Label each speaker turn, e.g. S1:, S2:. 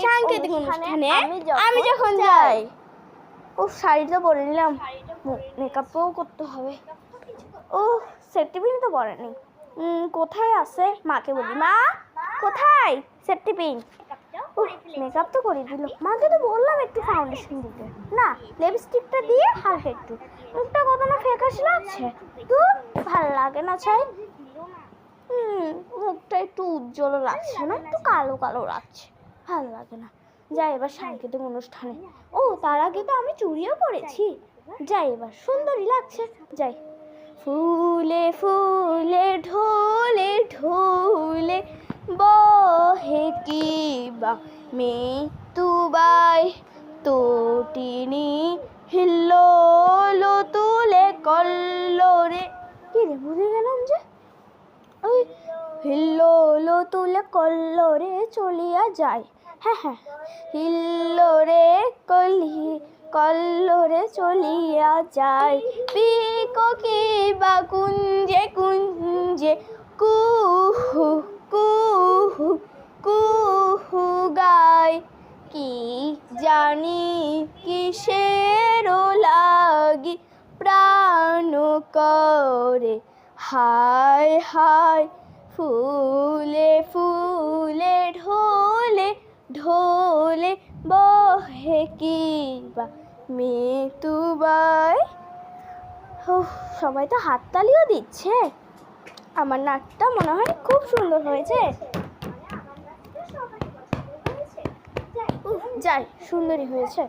S1: সাংকেতিক অনুষ্ঠানে আমি যখন যাই। ও শাড়িটা পরে নিলাম, মেকআপও করতে হবে। ও সেফটি পিন তো পরেনি, কোথায় আছে? মাকে বলি, মা কোথায় সেফটি পিন? মেকআপ তো করে দিল। মাকে তো বললাম একটু ফাউন্ডেশন দিতে, না লিপস্টিকটা দিয়ে হালকা একটু, মুখটা কত না ফ্যাকাশে লাগছে। তো ভালো লাগে না চাই, মুখটা একটু উজ্জ্বল লাগছে না, একটু কালো কালো লাগছে, ভালো লাগে না। যাই এবার সাংকেতিক অনুষ্ঠানে। ও তার আগে তো আমি চুড়িও পরেছি। যাই এবার, সুন্দরী লাগছে, যাই। ফুলে ফুলে ঢোলে ঢোলে বহে কি বা মৃত্যুবাই তটিনী হিল্লোলো তুলে কল্লোরে। কি রে, বুঝে গেলাম যে ওই হিল্লোলো তুলে কল্লোরে চলিয়া যায়। হ্যাঁ হ্যাঁ, হিল্লোরে কল্লোরে চলিয়া যায়। পিককি বা কুঞ্জে কুঞ্জে কুহু কুহু কুহু গায়। কি জানি কিসের লাগি প্রাণ করে হায় হায়। ফুলে ফুলে ঢোলে ঢোলে বহে কি বা মৃত্যুবাই। সবাই তো হাততালিও দিচ্ছে। আমার নাচটা মনে হয় খুব সুন্দর হয়েছে। যাই, সুন্দরী হয়েছে।